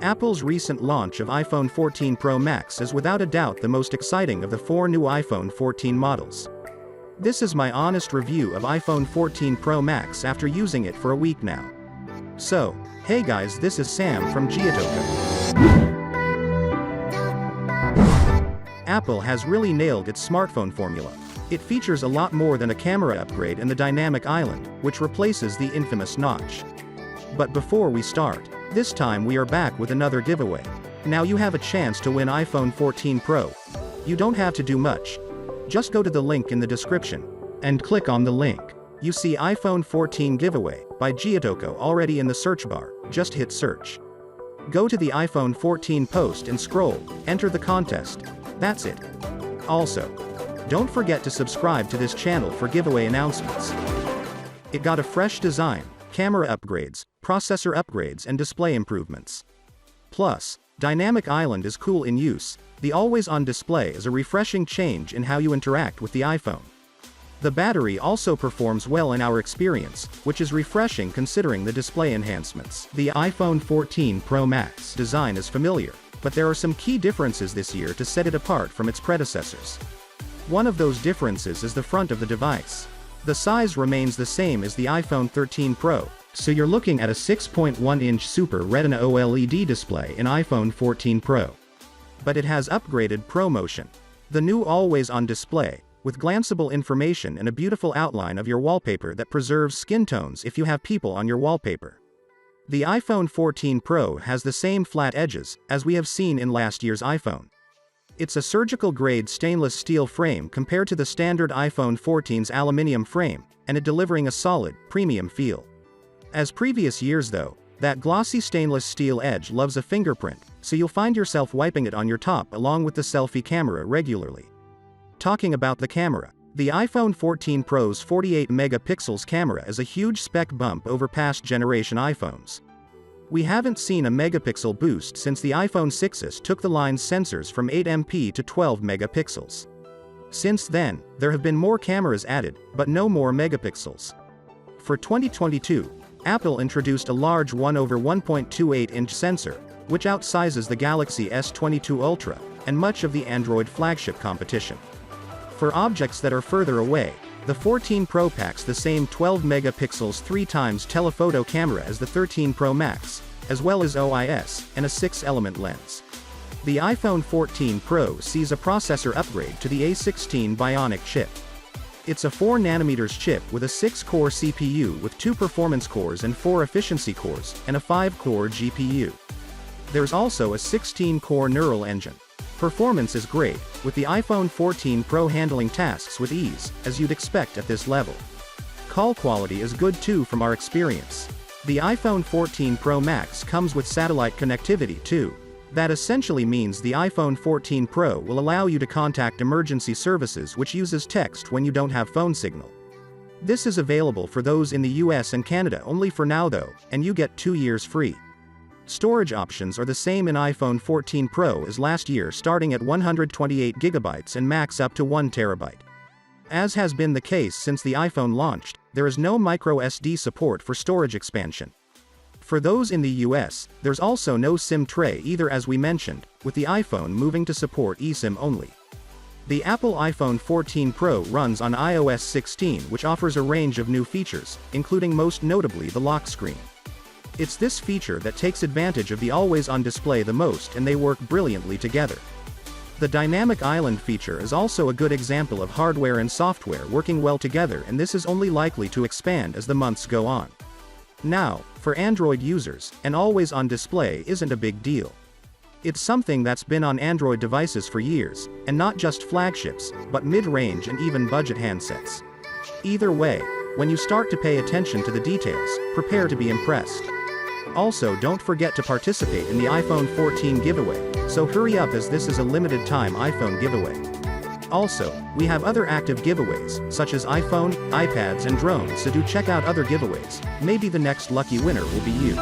Apple's recent launch of iPhone 14 Pro Max is without a doubt the most exciting of the 4 new iPhone 14 models. This is my honest review of iPhone 14 Pro Max after using it for a week now. So, hey guys, this is Sam from Geotoko. Apple has really nailed its smartphone formula. It features a lot more than a camera upgrade and the dynamic island, which replaces the infamous notch. But before we start, this time we are back with another giveaway. Now you have a chance to win iPhone 14 Pro. You don't have to do much. Just go to the link in the description and click on the link. You see iPhone 14 giveaway by Geotoko already in the search bar. Just hit search. Go to the iPhone 14 post and scroll, enter the contest. That's it. Also, don't forget to subscribe to this channel for giveaway announcements. It got a fresh design, camera upgrades, processor upgrades and display improvements. Plus, Dynamic Island is cool in use. The always-on display is a refreshing change in how you interact with the iPhone. The battery also performs well in our experience, which is refreshing considering the display enhancements. The iPhone 14 Pro Max design is familiar, but there are some key differences this year to set it apart from its predecessors. One of those differences is the front of the device. The size remains the same as the iPhone 13 Pro, so you're looking at a 6.1-inch Super Retina OLED display in iPhone 14 Pro. But it has upgraded ProMotion, the new always-on display, with glanceable information and a beautiful outline of your wallpaper that preserves skin tones if you have people on your wallpaper. The iPhone 14 Pro has the same flat edges as we have seen in last year's iPhone. It's a surgical-grade stainless steel frame compared to the standard iPhone 14's aluminum frame, and it delivering a solid, premium feel. As previous years though, that glossy stainless steel edge loves a fingerprint, so you'll find yourself wiping it on your top along with the selfie camera regularly. Talking about the camera, the iPhone 14 Pro's 48 megapixels camera is a huge spec bump over past generation iPhones. We haven't seen a megapixel boost since the iPhone 6s took the line's sensors from 8 MP to 12 megapixels. Since then, there have been more cameras added, but no more megapixels. For 2022, Apple introduced a large 1/1.28-inch sensor, which outsizes the Galaxy S22 Ultra, and much of the Android flagship competition. For objects that are further away, the 14 Pro packs the same 12 megapixels 3x telephoto camera as the 13 Pro Max, as well as OIS, and a 6-element lens. The iPhone 14 Pro sees a processor upgrade to the A16 Bionic chip. It's a 4nm chip with a 6-core CPU with 2 performance cores and 4 efficiency cores, and a 5-core GPU. There's also a 16-core neural engine. Performance is great, with the iPhone 14 Pro handling tasks with ease, as you'd expect at this level. Call quality is good too from our experience. The iPhone 14 Pro Max comes with satellite connectivity too. That essentially means the iPhone 14 Pro will allow you to contact emergency services which uses text when you don't have phone signal. This is available for those in the US and Canada only for now though, and you get 2 years free. Storage options are the same in iPhone 14 Pro as last year, starting at 128GB and max up to 1TB. As has been the case since the iPhone launched, there is no microSD support for storage expansion. For those in the US, there's also no SIM tray either, as we mentioned, with the iPhone moving to support eSIM only. The Apple iPhone 14 Pro runs on iOS 16, which offers a range of new features, including most notably the lock screen. It's this feature that takes advantage of the always-on display the most, and they work brilliantly together. The Dynamic Island feature is also a good example of hardware and software working well together, and this is only likely to expand as the months go on. Now, for Android users, an always-on display isn't a big deal. It's something that's been on Android devices for years, and not just flagships, but mid-range and even budget handsets. Either way, when you start to pay attention to the details, prepare to be impressed. Also, don't forget to participate in the iPhone 14 giveaway, so hurry up as this is a limited time iPhone giveaway. Also, we have other active giveaways, such as iPhone, iPads and drones, so do check out other giveaways. Maybe the next lucky winner will be you.